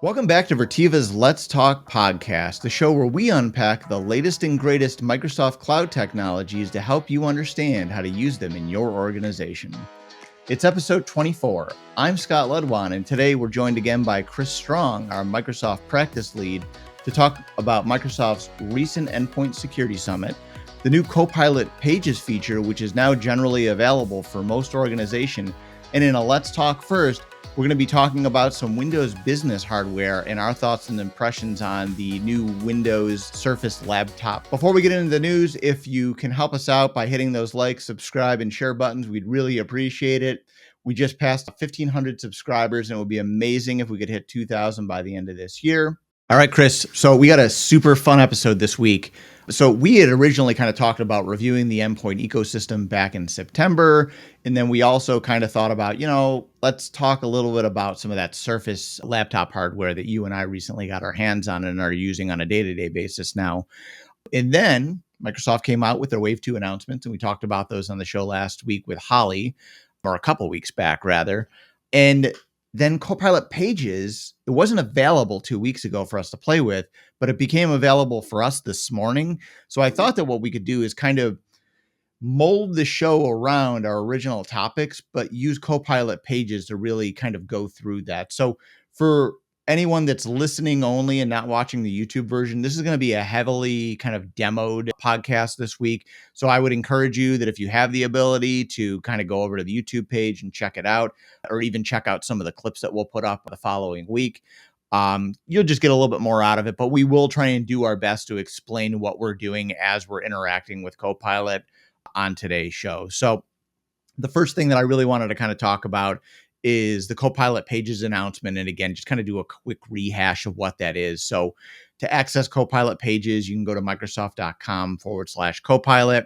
Welcome back to Virteva's Let's Talk podcast, the show where we unpack the latest and greatest Microsoft cloud technologies to help you understand how to use them in your organization. It's episode 24. I'm Scott Ledwan, and today we're joined again by Chris Strong, our Microsoft practice lead, to talk about Microsoft's recent Endpoint Security Summit, the new Copilot Pages feature, which is now generally available for most organizations, and in a Let's Talk first, we're going to be talking about some Windows business hardware and our thoughts and impressions on the new Windows Surface laptop. Before we get into the news, if you can help us out by hitting those like, subscribe, and share buttons, we'd really appreciate it. We just passed 1,500 subscribers, and it would be amazing if we could hit 2,000 by the end of this year. All right, Chris. So we got a super fun episode this week. So we had originally kind of talked about reviewing the endpoint ecosystem back in September. And then we also kind of thought about, let's talk a little bit about some of that Surface laptop hardware that you and I recently got our hands on and are using on a day-to-day basis now. And then Microsoft came out with their Wave 2 announcements, and we talked about those on the show last week with Holly, or a couple weeks back, rather. And then Copilot Pages, it wasn't available 2 weeks ago for us to play with, but it became available for us this morning. So I thought that what we could do is kind of mold the show around our original topics, but use Copilot Pages to really kind of go through that. So for anyone that's listening only and not watching the YouTube version, this is going to be a heavily kind of demoed podcast this week. So I would encourage you that if you have the ability to kind of go over to the YouTube page and check it out, or even check out some of the clips that we'll put up the following week. You'll just get a little bit more out of it, but we will try and do our best to explain what we're doing as we're interacting with Copilot on today's show. So the first thing that I really wanted to kind of talk about is the Copilot Pages announcement. And again, just kind of do a quick rehash of what that is. So to access Copilot Pages, you can go to Microsoft.com/Copilot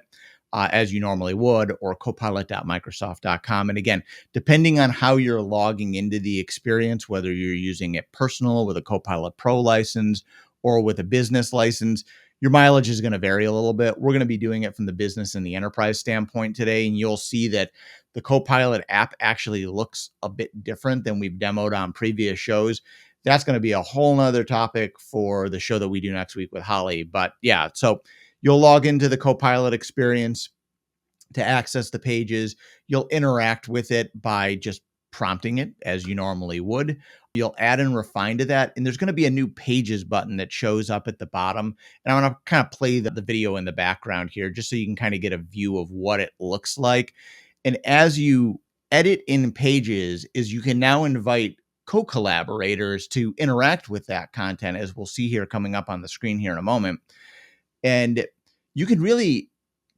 as you normally would, or copilot.microsoft.com. And again, depending on how you're logging into the experience, whether you're using it personal with a Copilot Pro license or with a business license, your mileage is going to vary a little bit. We're going to be doing it from the business and the enterprise standpoint today, and you'll see that the Copilot app actually looks a bit different than we've demoed on previous shows. That's going to be a whole nother topic for the show that we do next week with Holly. But yeah, so you'll log into the Copilot experience to access the pages. You'll interact with it by just prompting it as you normally would. You'll add and refine to that. And there's going to be a new pages button that shows up at the bottom. And I'm going to kind of play the video in the background here just so you can kind of get a view of what it looks like. And as you edit in pages, is you can now invite co-collaborators to interact with that content, as we'll see here coming up on the screen here in a moment. And you can really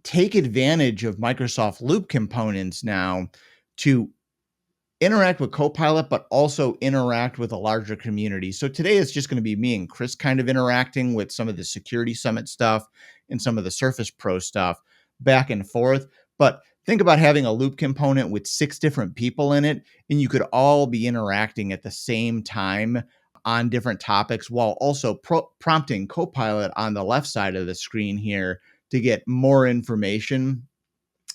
take advantage of Microsoft Loop components now to interact with Copilot, but also interact with a larger community. So today it's just going to be me and Chris kind of interacting with some of the Security Summit stuff and some of the Surface Pro stuff back and forth. But think about having a Loop component with 6 different people in it, and you could all be interacting at the same time on different topics while also prompting Copilot on the left side of the screen here to get more information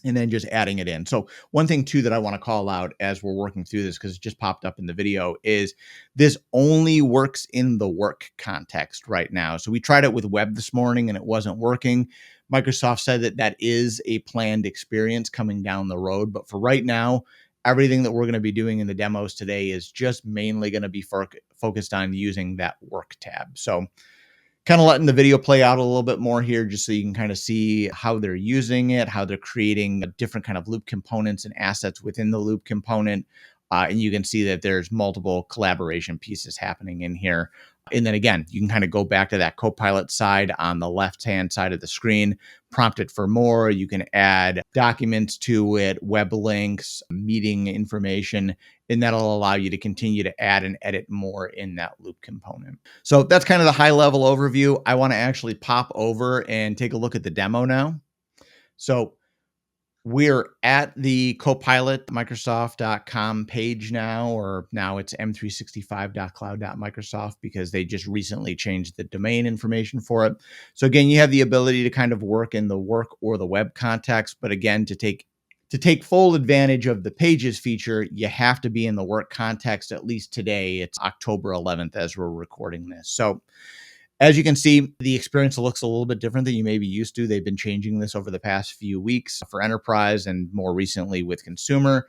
and then just adding it in. So one thing too that I want to call out as we're working through this, because it just popped up in the video, is this only works in the work context right now. So we tried it with web this morning and it wasn't working. Microsoft said that that is a planned experience coming down the road. But for right now, everything that we're going to be doing in the demos today is just mainly going to be focused on using that work tab. So kind of letting the video play out a little bit more here, just so you can kind of see how they're using it, how they're creating different kind of Loop components and assets within the Loop component. And you can see that there's multiple collaboration pieces happening in here. And then again, you can kind of go back to that Copilot side on the left-hand side of the screen, prompt it for more. You can add documents to it, web links, meeting information, and that'll allow you to continue to add and edit more in that Loop component. So that's kind of the high-level overview. I want to actually pop over and take a look at the demo now. So we're at the Copilot Microsoft.com page now, or now it's m365.cloud.microsoft because they just recently changed the domain information for it. So again, you have the ability to kind of work in the work or the web context, but again, to take To take full advantage of the Pages feature, you have to be in the work context at least today. It's October 11th as we're recording this. So as you can see, the experience looks a little bit different than you may be used to. They've been changing this over the past few weeks for enterprise and more recently with consumer.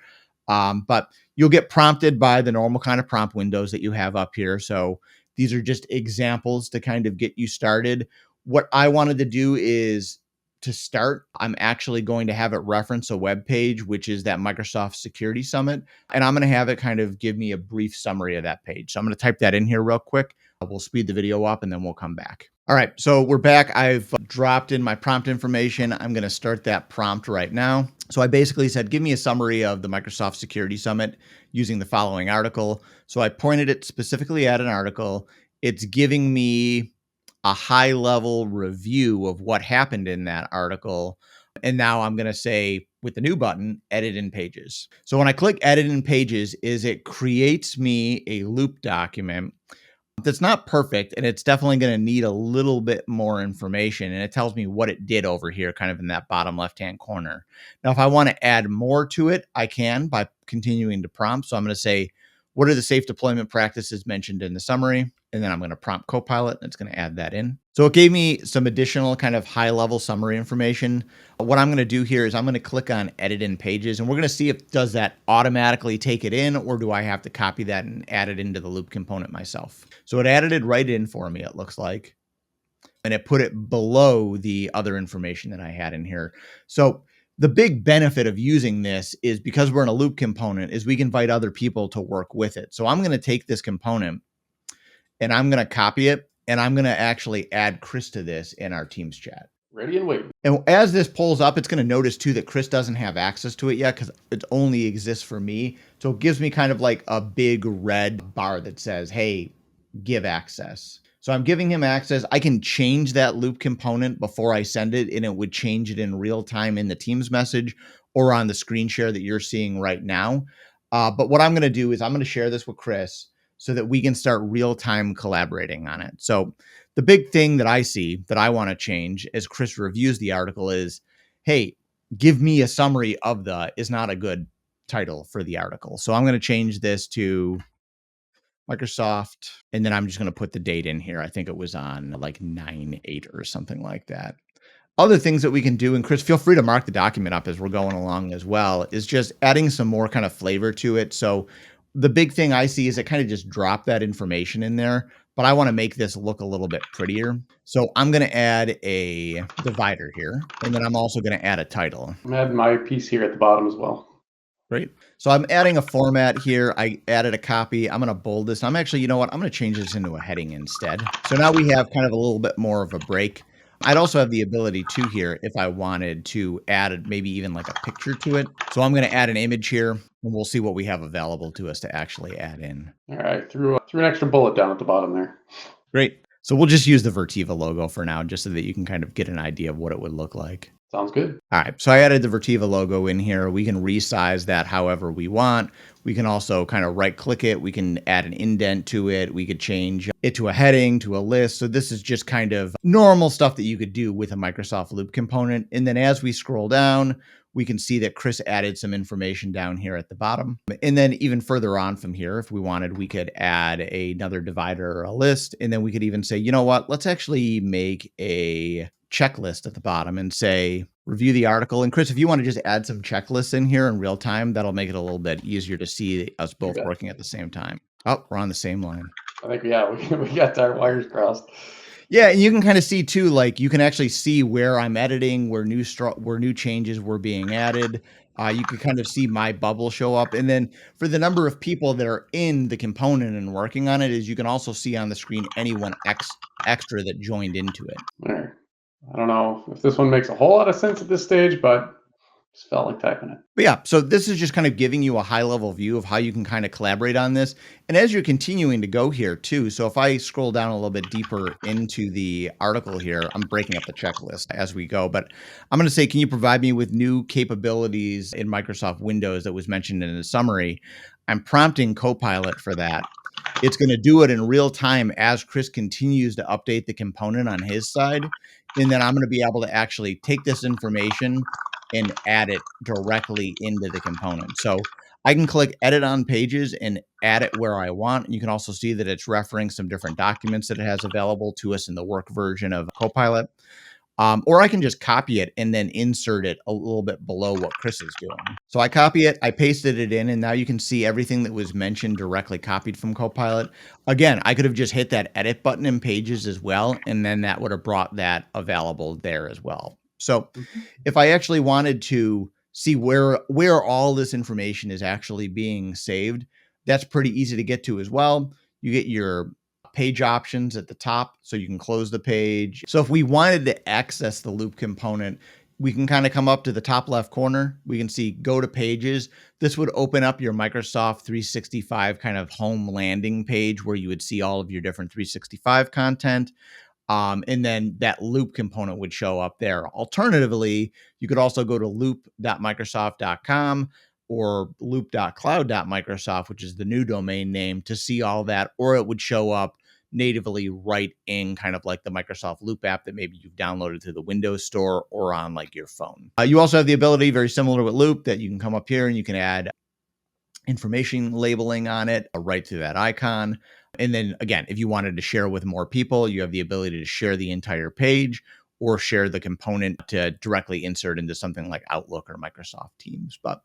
But you'll get prompted by the normal kind of prompt windows that you have up here. So these are just examples to kind of get you started. What I wanted to do is to start, I'm actually going to have it reference a web page, which is that Microsoft Security Summit. And I'm going to have it kind of give me a brief summary of that page. So I'm going to type that in here real quick. We'll speed the video up and then we'll come back. All right, so we're back. I've dropped in my prompt information. I'm going to start that prompt right now. So I basically said, give me a summary of the Microsoft Security Summit using the following article. So I pointed it specifically at an article. It's giving me a high level review of what happened in that article. And now I'm going to say with the new button, edit in Pages. So when I click edit in Pages, it creates me a loop document that's not perfect, and it's definitely going to need a little bit more information, and it tells me what it did over here kind of in that bottom left-hand corner. Now, if I want to add more to it, I can by continuing to prompt. So I'm going to say, what are the safe deployment practices mentioned in the summary? And then I'm going to prompt Copilot, and it's going to add that in. So it gave me some additional kind of high-level summary information. What I'm going to do here is I'm going to click on Edit in Pages, and we're going to see if does that automatically take it in, or do I have to copy that and add it into the loop component myself? So it added it right in for me, it looks like, and it put it below the other information that I had in here. So the big benefit of using this is because we're in a loop component is we can invite other people to work with it. So I'm going to take this component and I'm going to copy it, and I'm going to actually add Chris to this in our Teams chat. Ready and waiting. And as this pulls up, it's going to notice too that Chris doesn't have access to it yet because it only exists for me. So it gives me kind of like a big red bar that says, hey, give access. So I'm giving him access. I can change that loop component before I send it, and it would change it in real time in the Teams message or on the screen share that you're seeing right now. But what I'm going to do is I'm going to share this with Chris so that we can start real-time collaborating on it. So the big thing that I see that I want to change as Chris reviews the article is, hey, give me a summary of the is not a good title for the article. So I'm going to change this to Microsoft, and then I'm just going to put the date in here. I think it was on like 9/8 or something like that. Other things that we can do, and Chris, feel free to mark the document up as we're going along as well, is just adding some more kind of flavor to it. So the big thing I see is it kind of just drop that information in there, but I want to make this look a little bit prettier. So I'm going to add a divider here, and then I'm also going to add a title. I'm adding my piece here at the bottom as well. Great. So I'm adding a format here. I added a copy. I'm going to bold this. I'm actually, you know what? I'm going to change this into a heading instead. So now we have kind of a little bit more of a break. I'd also have the ability to here, if I wanted to add maybe even like a picture to it. So I'm going to add an image here, and we'll see what we have available to us to actually add in. All right, threw an extra bullet down at the bottom there. Great. So we'll just use the Virteva logo for now, just so that you can kind of get an idea of what it would look like. Sounds good. All right, so I added the Virteva logo in here. We can resize that however we want. We can also kind of right click it. We can add an indent to it. We could change it to a heading, to a list. So this is just kind of normal stuff that you could do with a Microsoft Loop component. And then as we scroll down, we can see that Chris added some information down here at the bottom. And then even further on from here, if we wanted, we could add another divider or a list. And then we could even say, you know what, let's actually make a checklist at the bottom and say, review the article. And Chris, if you want to just add some checklists in here in real time, that'll make it a little bit easier to see us both working at the same time. Oh, we're on the same line. I think, yeah, we got our wires crossed. Yeah, and you can kind of see too, like you can actually see where I'm editing, where new changes were being added. You can kind of see my bubble show up. And then for the number of people that are in the component and working on it, is you can also see on the screen anyone extra that joined into it. All right. I don't know if this one makes a whole lot of sense at this stage, but just felt like typing it. But yeah, so this is just kind of giving you a high level view of how you can kind of collaborate on this. And as you're continuing to go here too, so if I scroll down a little bit deeper into the article here, I'm breaking up the checklist as we go, but I'm going to say, can you provide me with new capabilities in Microsoft Windows that was mentioned in the summary? I'm prompting Copilot for that. It's going to do it in real time as Chris continues to update the component on his side. And then I'm going to be able to actually take this information and add it directly into the component. So I can click edit on pages and add it where I want. You can also see that it's referencing some different documents that it has available to us in the work version of Copilot. Or I can just copy it and then insert it a little bit below what Chris is doing. So I copy it, I pasted it in, and now you can see everything that was mentioned directly copied from Copilot. Again, I could have just hit that edit button in Pages as well, and then that would have brought that available there as well. So Mhm. if I actually wanted to see where all this information is actually being saved, that's pretty easy to get to as well. You get your page options at the top so you can close the page. So if we wanted to access the loop component, we can kind of come up to the top left corner. We can see go to pages. This would open up your Microsoft 365 kind of home landing page where you would see all of your different 365 content. And then that loop component would show up there. Alternatively, you could also go to loop.microsoft.com or loop.cloud.microsoft, which is the new domain name, to see all that, or it would show up natively right in kind of like the Microsoft Loop app that maybe you've downloaded through the Windows Store or on like your phone. You also have the ability, very similar with Loop, that you can come up here and you can add information labeling on it right through that icon. And then again, if you wanted to share with more people, you have the ability to share the entire page or share the component to directly insert into something like Outlook or Microsoft Teams. But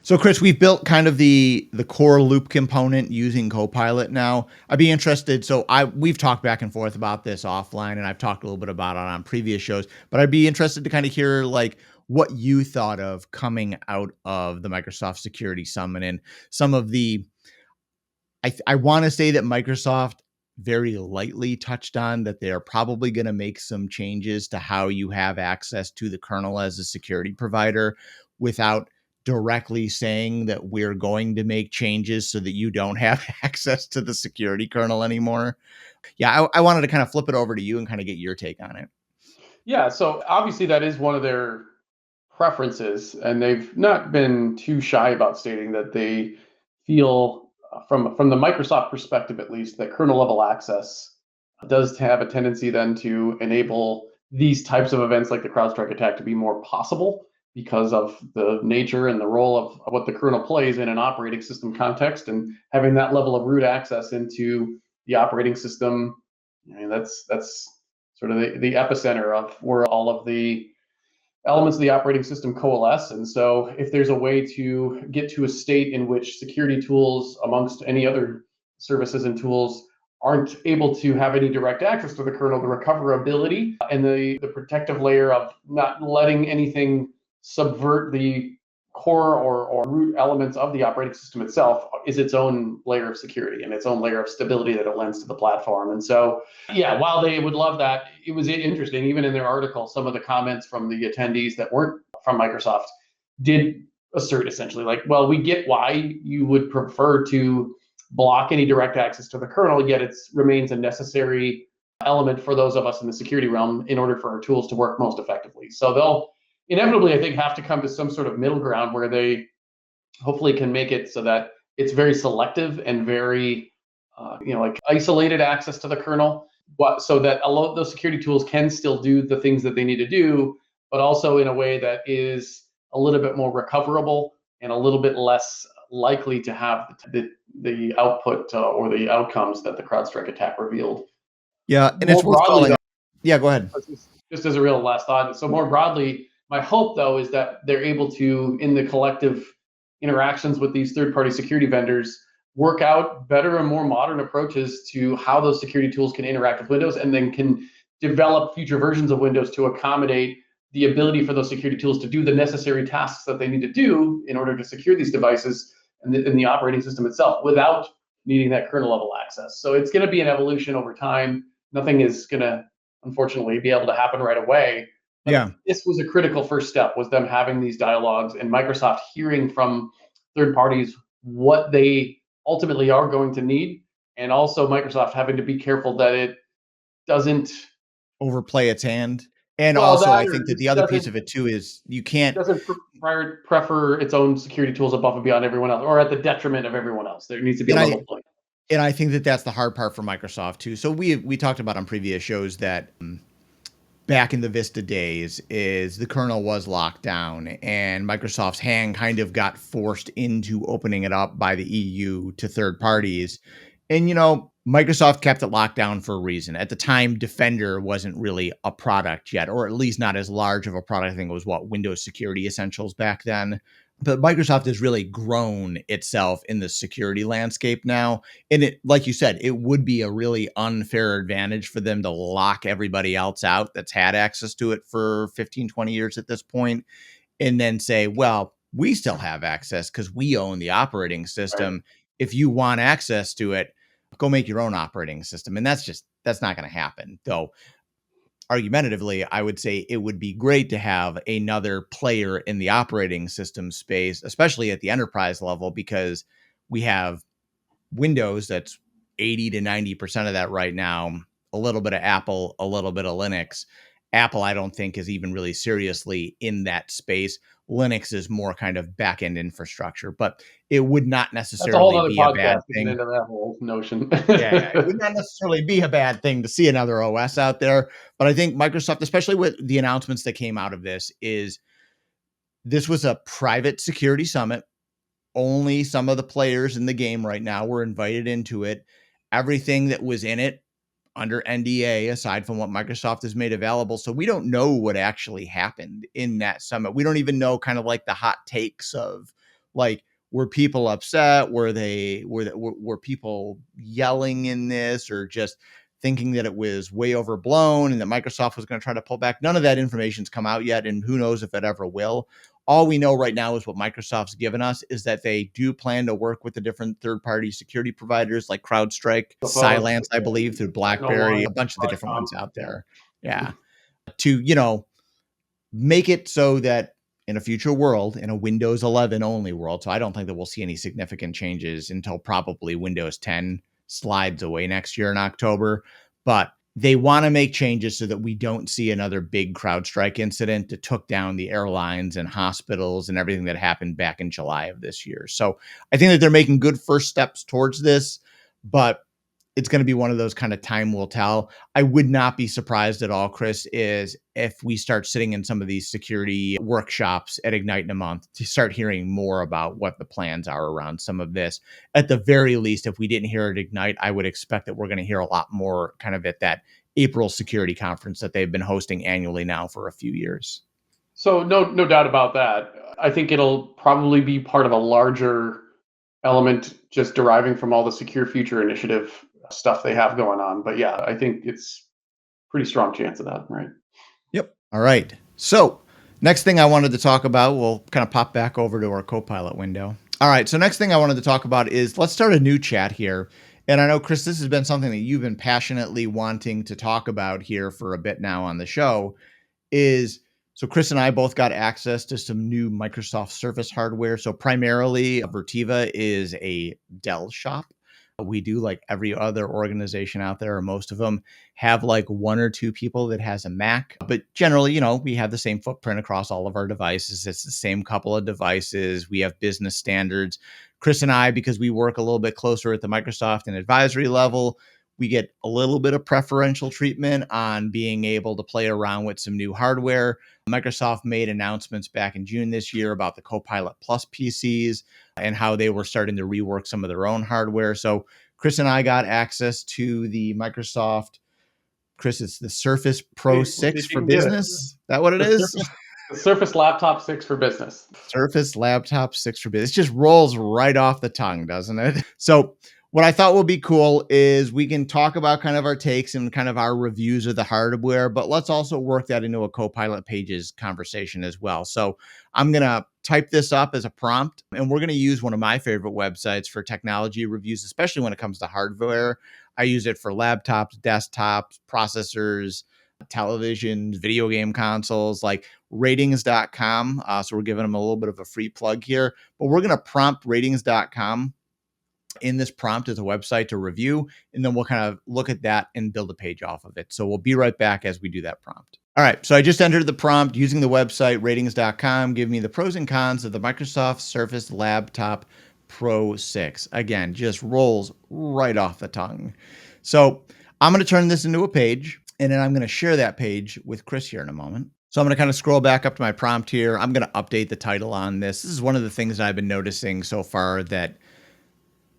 so Chris, we've built kind of the core loop component using Copilot now. I'd be interested. So we've talked back and forth about this offline, and I've talked a little bit about it on previous shows, but I'd be interested to kind of hear like what you thought of coming out of the Microsoft Security Summit and some of the I want to say that Microsoft very lightly touched on that they're probably going to make some changes to how you have access to the kernel as a security provider without directly saying that we're going to make changes so that you don't have access to the security kernel anymore. Yeah, I wanted to kind of flip it over to you and kind of get your take on it. Yeah, so obviously that is one of their preferences, and they've not been too shy about stating that they feel, from the Microsoft perspective at least, that kernel level access does have a tendency then to enable these types of events like the CrowdStrike attack to be more possible because of the nature and the role of what the kernel plays in an operating system context, and having that level of root access into the operating system. I mean, that's sort of the epicenter of where all of the elements of the operating system coalesce. And so if there's a way to get to a state in which security tools amongst any other services and tools aren't able to have any direct access to the kernel, the recoverability and the protective layer of not letting anything subvert the core or root elements of the operating system itself is its own layer of security and its own layer of stability that it lends to the platform. And so, yeah, while they would love that, it was interesting, even in their article, some of the comments from the attendees that weren't from Microsoft did assert essentially like, well, we get why you would prefer to block any direct access to the kernel, yet it remains a necessary element for those of us in the security realm in order for our tools to work most effectively. So they'll inevitably, I think, have to come to some sort of middle ground where they hopefully can make it so that it's very selective and very, like isolated access to the kernel, so that a lot of those security tools can still do the things that they need to do, but also in a way that is a little bit more recoverable and a little bit less likely to have the output or the outcomes that the CrowdStrike attack revealed. Yeah, and More it's worth broadly, calling though, out. Yeah, go ahead. just as a real last thought, so more broadly, my hope though is that they're able to, in the collective interactions with these third-party security vendors, work out better and more modern approaches to how those security tools can interact with Windows, and then can develop future versions of Windows to accommodate the ability for those security tools to do the necessary tasks that they need to do in order to secure these devices and the operating system itself without needing that kernel level access. So it's going to be an evolution over time. Nothing is going to, unfortunately, be able to happen right away. But Yeah. this was a critical first step, was them having these dialogues and Microsoft hearing from third parties what they ultimately are going to need, and also Microsoft having to be careful that it doesn't, Overplay its hand. And well, also, that I or think that the just other piece of it too is you can't. doesn't prefer its own security tools above and beyond everyone else, or at the detriment of everyone else. There needs to be a And I level playing. and I think that that's the hard part for Microsoft too. So we talked about on previous shows that back in the Vista days is the kernel was locked down and Microsoft's hand kind of got forced into opening it up by the EU to third parties. And, Microsoft kept it locked down for a reason. At the time, Defender wasn't really a product yet, or at least not as large of a product. I think it was Windows Security Essentials back then. But Microsoft has really grown itself in the security landscape now. And it, like you said, it would be a really unfair advantage for them to lock everybody else out that's had access to it for 15, 20 years at this point, and then say, well, we still have access because we own the operating Right. system. If you want access to it, go make your own operating system. And that's not going to happen. Though argumentatively, I would say it would be great to have another player in the operating system space, especially at the enterprise level, because we have Windows that's 80 to 90% of that right now, a little bit of Apple, a little bit of Linux. Apple, I don't think, is even really seriously in that space. Linux is more kind of back end infrastructure, but it would not That's a whole necessarily other be a bad podcast to get thing. into that whole notion. Yeah, it would not necessarily be a bad thing to see another OS out there. But I think Microsoft, especially with the announcements that came out of this was a private security summit. Only some of the players in the game right now were invited into it. Everything that was in it under NDA, aside from what Microsoft has made available. So we don't know what actually happened in that summit. We don't even know kind of like the hot takes of like, were people upset? Were people yelling in this, or just thinking that it was way overblown and that Microsoft was going to try to pull back? None of that information's come out yet, and who knows if it ever will. All we know right now is what Microsoft's given us is that they do plan to work with the different third-party security providers like CrowdStrike, Suppose, Cylance, I believe, through no BlackBerry, one, a bunch of the different ones out yeah. there. Yeah. To, make it so that in a future world, in a Windows 11 only world, so I don't think that we'll see any significant changes until probably Windows 10 slides away next year in October. But they want to make changes so that we don't see another big CrowdStrike incident that took down the airlines and hospitals and everything that happened back in July of this year. So I think that they're making good first steps towards this, but it's going to be one of those kind of time will tell. I would not be surprised at all, Chris, is if we start sitting in some of these security workshops at Ignite in a month to start hearing more about what the plans are around some of this. At the very least, if we didn't hear it at Ignite, I would expect that we're going to hear a lot more kind of at that April security conference that they've been hosting annually now for a few years. So no doubt about that. I think it'll probably be part of a larger element just deriving from all the Secure Future Initiative stuff they have going on. But yeah, I think it's pretty strong chance of that, right? Yep. All right. So next thing I wanted to talk about, we'll kind of pop back over to our Copilot window. All right. So next thing I wanted to talk about is let's start a new chat here. And I know, Chris, this has been something that you've been passionately wanting to talk about here for a bit now on the show. So Chris and I both got access to some new Microsoft Surface hardware. So primarily Virteva is a Dell shop. We do, like every other organization out there, or most of them, have like one or two people that has a Mac. But generally, we have the same footprint across all of our devices. It's the same couple of devices. We have business standards. Chris and I, because we work a little bit closer at the Microsoft and advisory level, we get a little bit of preferential treatment on being able to play around with some new hardware. Microsoft made announcements back in June this year about the Copilot Plus PCs and how they were starting to rework some of their own hardware. So Chris and I got access to the Microsoft, Chris, it's the Surface Pro Hey, we'll see 6 if you for can get it. business. Is that what it The is? Surface Laptop 6 for business. Surface Laptop 6 for business. It just rolls right off the tongue, doesn't it? So what I thought would be cool is we can talk about kind of our takes and kind of our reviews of the hardware, but let's also work that into a Copilot Pages conversation as well. So I'm going to type this up as a prompt, and we're going to use one of my favorite websites for technology reviews, especially when it comes to hardware. I use it for laptops, desktops, processors, televisions, video game consoles, like ratings.com. So we're giving them a little bit of a free plug here, but we're going to prompt ratings.com in this prompt as a website to review, and then we'll kind of look at that and build a page off of it. So we'll be right back as we do that prompt. All right, so I just entered the prompt using the website ratings.com. Give me the pros and cons of the Microsoft Surface Laptop Pro 6. Again, just rolls right off the tongue. So I'm going to turn this into a page. And then I'm going to share that page with Chris here in a moment. So I'm going to kind of scroll back up to my prompt here. I'm going to update the title on this. This is one of the things that I've been noticing so far that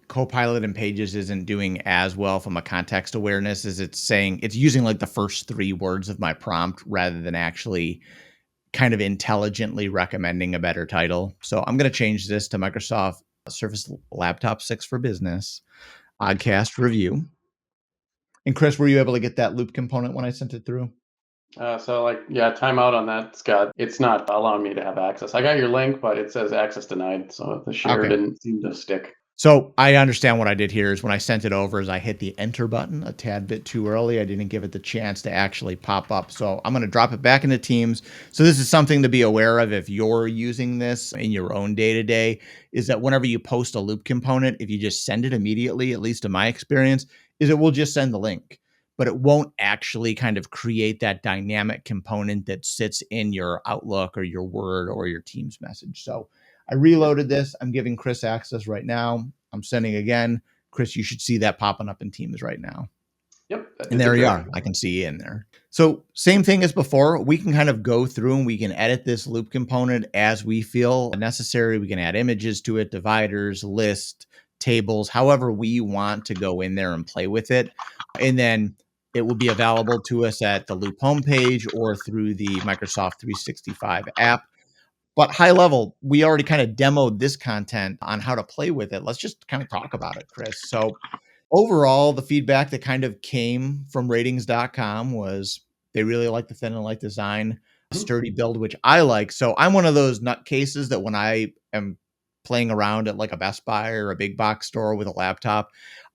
Copilot and Pages isn't doing as well from a context awareness as it's saying it's using like the first 3 words of my prompt rather than actually kind of intelligently recommending a better title. So I'm going to change this to Microsoft Surface Laptop 6 for Business podcast review. And Chris, were you able to get that loop component when I sent it through? So like, yeah, timeout on that, Scott. It's not allowing me to have access. I got your link, but it says access denied. So the share Okay. didn't seem to stick. So I understand what I did here is when I sent it over is I hit the enter button a tad bit too early. I didn't give it the chance to actually pop up. So I'm going to drop it back into Teams. So this is something to be aware of if you're using this in your own day-to-day, is that whenever you post a loop component, if you just send it immediately, at least in my experience, is it will just send the link, but it won't actually kind of create that dynamic component that sits in your Outlook or your Word or your Teams message. So I reloaded this. I'm giving Chris access right now. I'm sending again. Chris, you should see that popping up in Teams right now. Yep, And it's there you occurring. are. I can see you in there. So same thing as before. We can kind of go through and we can edit this loop component as we feel necessary. We can add images to it, dividers, list, tables, however we want to go in there and play with it. And then it will be available to us at the Loop homepage or through the Microsoft 365 app. But high level, we already kind of demoed this content on how to play with it. Let's just kind of talk about it, Chris. So overall, the feedback that kind of came from ratings.com was they really like the thin and light design, sturdy build, which I like. So I'm one of those nutcases that when I am playing around at like a Best Buy or a big box store with a laptop,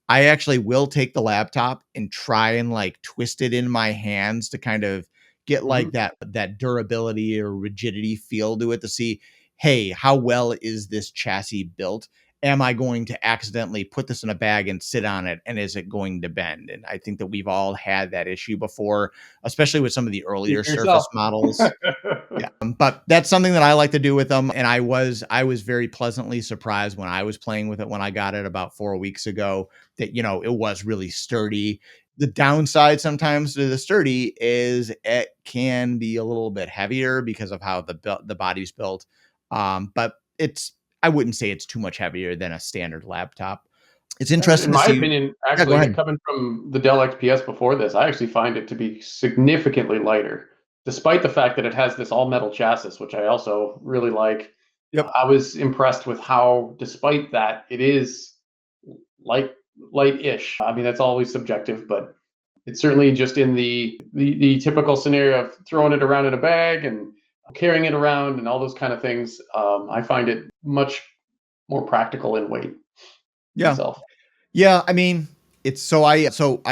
I actually will take the laptop and try and like twist it in my hands to kind of get like that durability or rigidity feel to it to see, hey, how well is this chassis built? Am I going to accidentally put this in a bag and sit on it? And is it going to bend? And I think that we've all had that issue before, especially with some of the Speak earlier for yourself. Surface models. Yeah, but that's something that I like to do with them, and I was very pleasantly surprised when I was playing with it when I got it about 4 weeks ago that, it was really sturdy. The downside sometimes to the sturdy is it can be a little bit heavier because of how the body's built. But I wouldn't say it's too much heavier than a standard laptop. It's In interesting to my see. opinion, Yeah, go actually, ahead. coming from the Dell XPS before this, I actually find it to be significantly lighter, despite the fact that it has this all metal chassis, which I also really like. Yep. I was impressed with how, despite that, it is light, light-ish. I mean, that's always subjective, but it's certainly just in the typical scenario of throwing it around in a bag and carrying it around and all those kind of things. I find it much more practical in weight Yeah. myself. Yeah, I mean, so I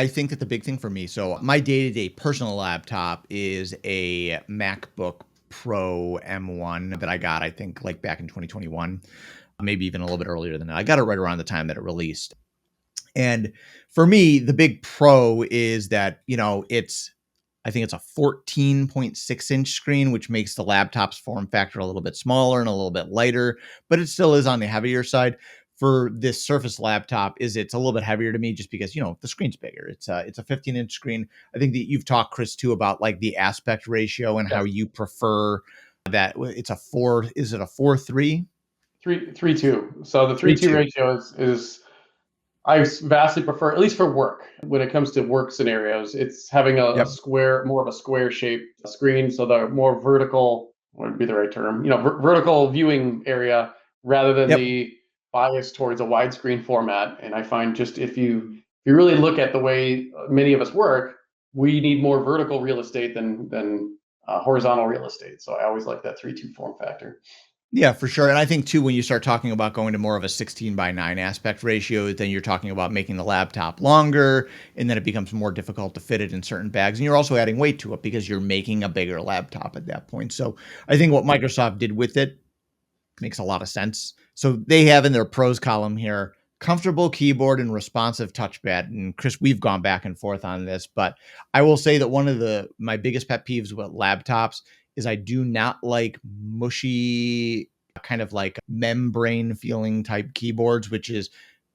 think that the big thing for me, so my day-to-day personal laptop is a MacBook Pro M1 that I got, I think, like back in 2021, maybe even a little bit earlier than that. I got it right around the time that it released. And for me, the big pro is that, I think it's a 14.6-inch screen, which makes the laptop's form factor a little bit smaller and a little bit lighter, but it still is on the heavier side. For this Surface laptop, it's a little bit heavier to me just because, the screen's bigger. It's a 15-inch screen. I think that you've talked, Chris, too, about like the aspect ratio and how Yes. you prefer that. It's a 4, is it a 4:3? 3:2. So the 3:2 3:2. ratio is I vastly prefer, at least for work, when it comes to work scenarios, it's having a Yep. square, more of a square shaped screen. So the more vertical, what would be the right term, vertical viewing area rather than Yep. the bias towards a widescreen format. And I find just if you really look at the way many of us work, we need more vertical real estate than horizontal real estate. So I always like that 3:2 form factor. Yeah, for sure. And I think too, when you start talking about going to more of a 16:9 aspect ratio, then you're talking about making the laptop longer, and then it becomes more difficult to fit it in certain bags. And you're also adding weight to it because you're making a bigger laptop at that point. So I think what Microsoft did with it makes a lot of sense. So they have in their pros column here, comfortable keyboard and responsive touchpad. And Chris, we've gone back and forth on this, but I will say that one of my biggest pet peeves with laptops is I do not like mushy, kind of like membrane feeling type keyboards, which is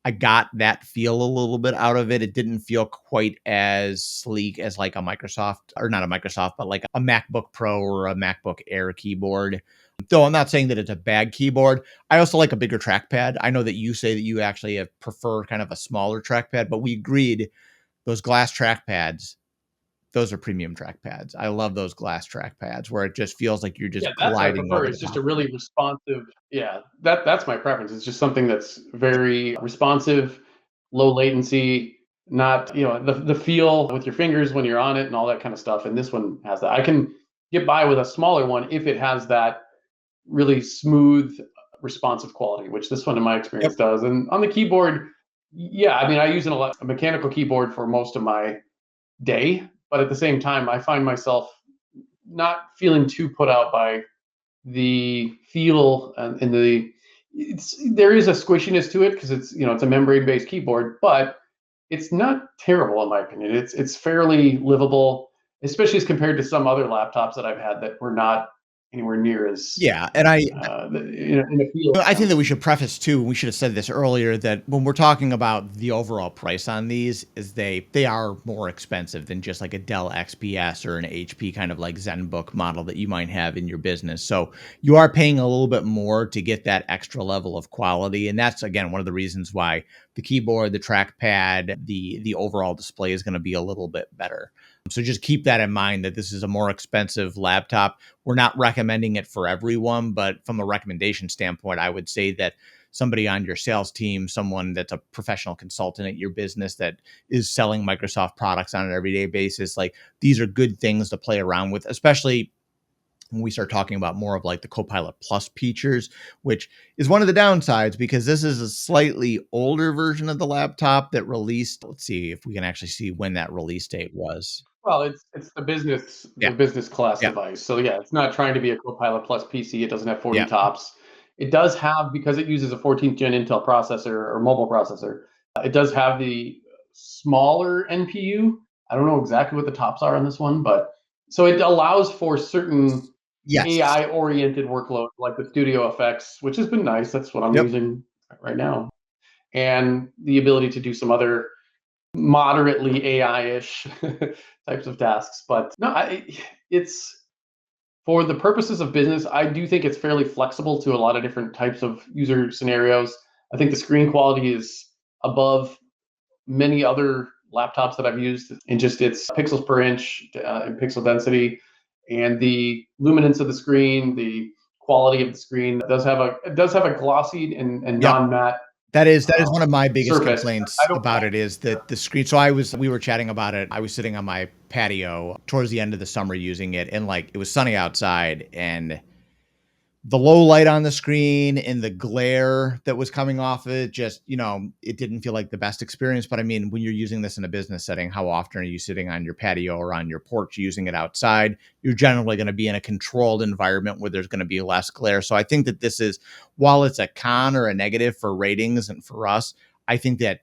I got that feel a little bit out of it. It didn't feel quite as sleek as like a Microsoft, or not a Microsoft, but like a MacBook Pro or a MacBook Air keyboard. Though I'm not saying that it's a bad keyboard. I also like a bigger trackpad. I know that you say that you actually prefer kind of a smaller trackpad, but we agreed those glass trackpads, those are premium trackpads. I love those glass trackpads where it just feels like you're Yeah, just that's what I gliding prefer. over the It's just a top of really it. responsive. Yeah, that's my preference. It's just something that's very responsive, low latency, not, the feel with your fingers when you're on it and all that kind of stuff. And this one has that. I can get by with a smaller one if it has that really smooth, responsive quality, which this one in my experience Yep. does. And on the keyboard, yeah, I mean, I use a mechanical keyboard for most of my day, but at the same time, I find myself not feeling too put out by the feel and there is a squishiness to it because it's a membrane based keyboard, but it's not terrible in my opinion. It's fairly livable, especially as compared to some other laptops that I've had that were not anywhere near as Yeah, and I in a feel I think that sense. we should preface too, we should have said this earlier, that when we're talking about the overall price on these, is they are more expensive than just like a Dell XPS or an HP kind of like ZenBook model that you might have in your business. So you are paying a little bit more to get that extra level of quality, and that's again one of the reasons why the keyboard, the trackpad, the overall display is going to be a little bit better. So just keep that in mind that this is a more expensive laptop. We're not recommending it for everyone, but from a recommendation standpoint, I would say that somebody on your sales team, someone that's a professional consultant at your business that is selling Microsoft products on an everyday basis, like these are good things to play around with, especially when we start talking about more of like the Copilot Plus features, which is one of the downsides because this is a slightly older version of the laptop that released. Let's see if we can actually see when that release date was. Well, it's the Yeah. business class Yeah. device. So yeah, it's not trying to be a Copilot Plus PC. It doesn't have 40 Yeah. tops. It does have, because it uses a 14th gen Intel processor or mobile processor. It does have the smaller NPU. I don't know exactly what the tops are on this one, but so it allows for certain Yes. AI oriented workload like the studio effects, which has been nice. That's what I'm Yep. using right now. And the ability to do some other moderately AI-ish types of tasks. But no, it's for the purposes of business. I do think it's fairly flexible to a lot of different types of user scenarios. I think the screen quality is above many other laptops that I've used in just its pixels per inch and pixel density, and the luminance of the screen, the quality of the screen. It does have a glossy and Yep. non-matte That is one of my biggest surface. I complaints don't about mind. it is that the screen. So we were chatting about it. I was sitting on my patio towards the end of the summer using it, and like it was sunny outside, and the low light on the screen and the glare that was coming off of it, just, it didn't feel like the best experience. But I mean, when you're using this in a business setting, how often are you sitting on your patio or on your porch using it outside? You're generally going to be in a controlled environment where there's going to be less glare. So I think that this is, while it's a con or a negative for ratings and for us, I think that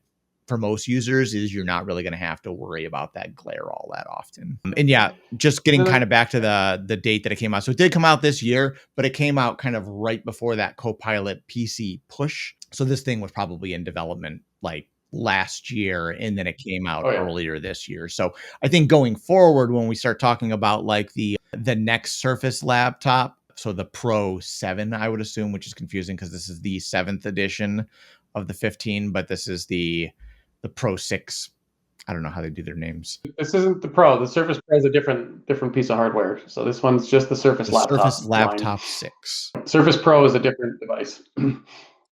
for most users is you're not really going to have to worry about that glare all that often. And yeah, just getting And kind then of back to the date that it came out. So it did come out this year, but it came out kind of right before that Copilot PC push. So this thing was probably in development like last year, and then it came out oh yeah. earlier this year. So I think going forward, when we start talking about like the next Surface laptop, so the Pro 7, I would assume, which is confusing because this is the 7th edition of the 15, but this is the Pro 6. I don't know how they do their names. This isn't the Pro. The Surface Pro is a different piece of hardware. So this one's just the Surface The Surface laptop line. Laptop 6. Surface Pro is a different device.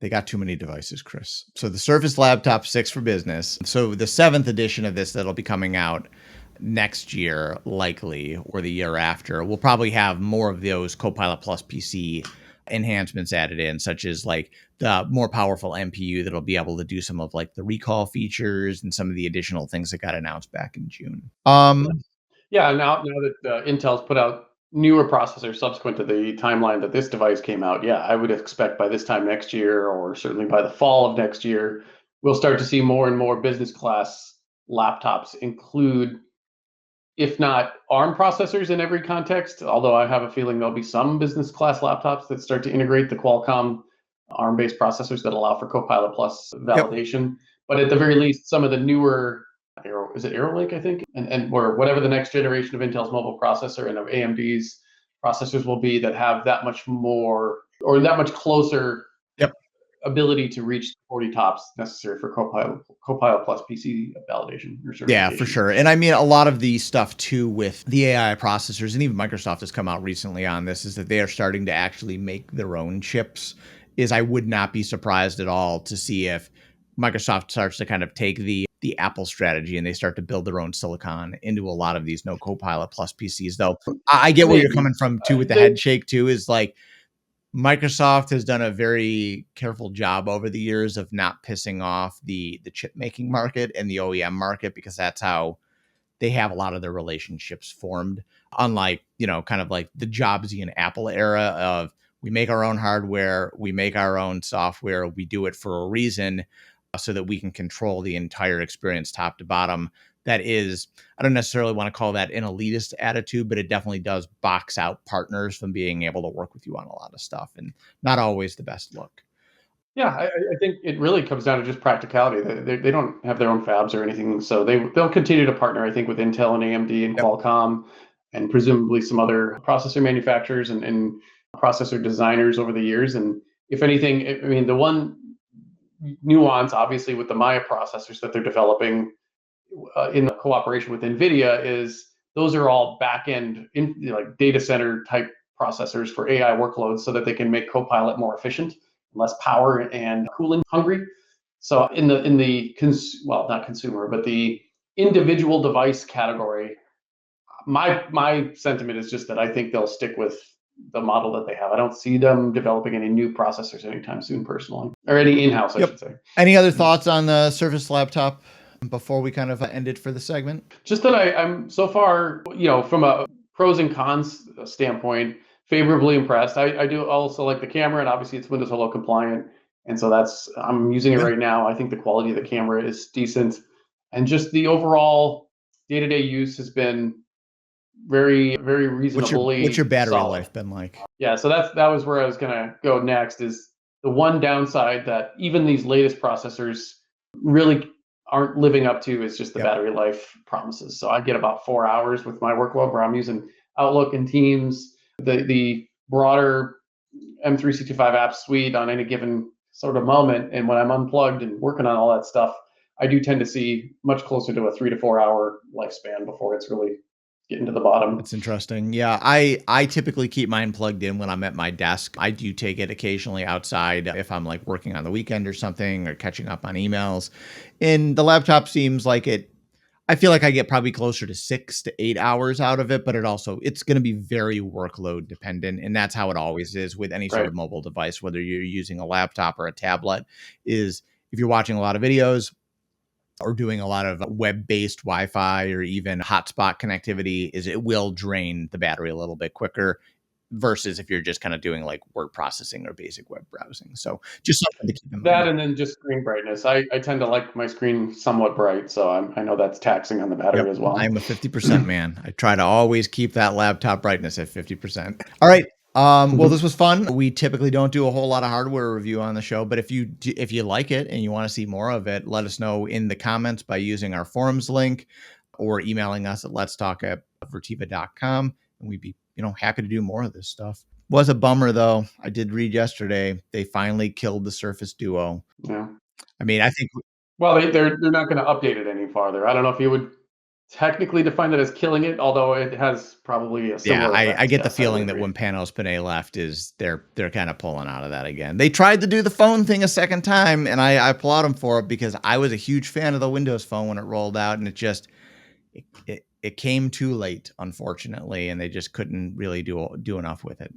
They got too many devices, Chris. So the Surface Laptop 6 for business. So the 7th edition of this that'll be coming out next year, likely, or the year after, will probably have more of those Copilot Plus PC enhancements added in, such as like the more powerful NPU that'll be able to do some of like the recall features and some of the additional things that got announced back in June. Yeah, now that Intel's put out newer processors subsequent to the timeline that this device came out, yeah, I would expect by this time next year, or certainly by the fall of next year, we'll start to see more and more business class laptops include, if not ARM processors in every context, although I have a feeling there'll be some business class laptops that start to integrate the Qualcomm ARM-based processors that allow for Copilot Plus validation. But at the very least, some of the newer is it Arrowlink, I think, and or whatever the next generation of Intel's mobile processor and of AMD's processors will be that have that much more or that much closer Yep. ability to reach the 40 tops necessary for Copilot Plus PC validation or Yeah, for certification. sure. And I mean, a lot of the stuff too with the AI processors, and even Microsoft has come out recently on this, is that they are starting to actually make their own chips. I would not be surprised at all to see if Microsoft starts to kind of take the Apple strategy and they start to build their own silicon into a lot of these no Copilot Plus PCs. Though I get where you're Maybe. coming from too with the head shake too, is like Microsoft has done a very careful job over the years of not pissing off the chip making market and the OEM market, because that's how they have a lot of their relationships formed. Unlike, kind of like the Jobsian Apple era of we make our own hardware, we make our own software, we do it for a reason so that we can control the entire experience top to bottom. That is, I don't necessarily want to call that an elitist attitude, but it definitely does box out partners from being able to work with you on a lot of stuff, and not always the best look. Yeah, I think it really comes down to just practicality. They don't have their own fabs or anything, so they'll continue to partner, I think, with Intel and AMD and Yep. Qualcomm, and presumably some other processor manufacturers and processor designers over the years. And if anything, I mean, the one nuance, obviously, with the Maya processors that they're developing in cooperation with NVIDIA is those are all back end like data center type processors for AI workloads so that they can make Copilot more efficient, less power and cooling hungry. So well, not consumer, but the individual device category, my sentiment is just that I think they'll stick with the model that they have. I don't see them developing any new processors anytime soon, personally, or any in-house, I Yep. should say. Any other thoughts on the Surface laptop before we kind of end it for the segment? Just that I'm so far, from a pros and cons standpoint, favorably impressed. I do also like the camera, and obviously it's Windows Hello compliant, and so I'm using it Yeah. right now. I think the quality of the camera is decent, and just the overall day-to-day use has been very, very What's your reasonably battery solid. life been like? Yeah, so that was where I was gonna go next. Is the one downside that even these latest processors really aren't living up to is just the Yep. battery life promises. So I get about 4 hours with my workload where I'm using Outlook and Teams, the broader M365 app suite on any given sort of moment. And when I'm unplugged and working on all that stuff, I do tend to see much closer to a 3 to 4 hour lifespan before it's really getting to the bottom. That's interesting. Yeah, I typically keep mine plugged in when I'm at my desk. I do take it occasionally outside if I'm like working on the weekend or something, or catching up on emails. And the laptop seems like I feel like I get probably closer to 6 to 8 hours out of it, but it's going to be very workload dependent. And that's how it always is with any sort Right. of mobile device, whether you're using a laptop or a tablet, is if you're watching a lot of videos or doing a lot of web-based Wi-Fi or even hotspot connectivity, is it will drain the battery a little bit quicker versus if you're just kind of doing like word processing or basic web browsing. So just something to keep in mind. That and then just screen brightness. I tend to like my screen somewhat bright, so I know that's taxing on the Yep. battery as well. I'm a 50% man. I try to always keep that laptop brightness at 50%. All right. Well, this was fun. We typically don't do a whole lot of hardware review on the show, but if you like it and you want to see more of it, let us know in the comments by using our forums link or emailing us at letstalk@virteva.com, and we'd be, happy to do more of this stuff. Was a bummer though. I did read yesterday they finally killed the Surface Duo. Yeah. I mean, I think Well, they're not going to update it any farther. I don't know if you would technically define that as killing it, although it has probably a yeah, similar I effect. get the Yes, I would feeling that agree. when Panos Panay left, is they're kind of pulling out of that again. They tried to do the phone thing a second time, and I applaud them for it, because I was a huge fan of the Windows Phone when it rolled out, and it came too late, unfortunately, and they just couldn't really do enough with it.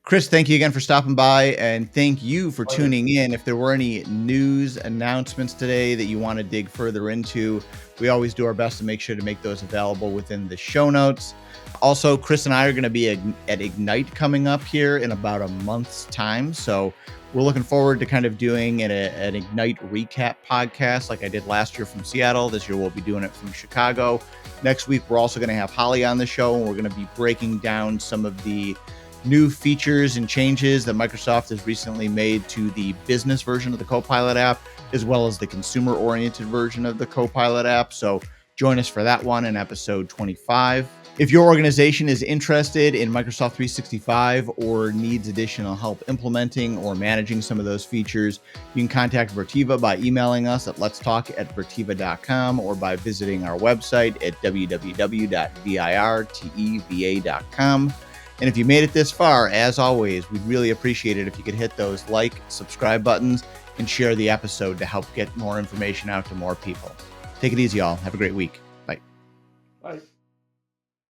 Chris, thank you again for stopping by, and thank you for Pleasure. tuning in. If there were any news announcements today that you want to dig further into, we always do our best to make sure to make those available within the show notes. Also, Chris and I are going to be at Ignite coming up here in about a month's time. So we're looking forward to kind of doing an Ignite recap podcast like I did last year from Seattle. This year we'll be doing it from Chicago. Next week, we're also going to have Holly on the show, and we're going to be breaking down some of the new features and changes that Microsoft has recently made to the business version of the Copilot app, as well as the consumer-oriented version of the Copilot app. So join us for that one in episode 25. If your organization is interested in Microsoft 365 or needs additional help implementing or managing some of those features, you can contact Virteva by emailing us at letstalk@virteva.com or by visiting our website at www.virteva.com. And if you made it this far, as always, we'd really appreciate it if you could hit those like, subscribe buttons and share the episode to help get more information out to more people. Take it easy, y'all. Have a great week. Bye. Bye.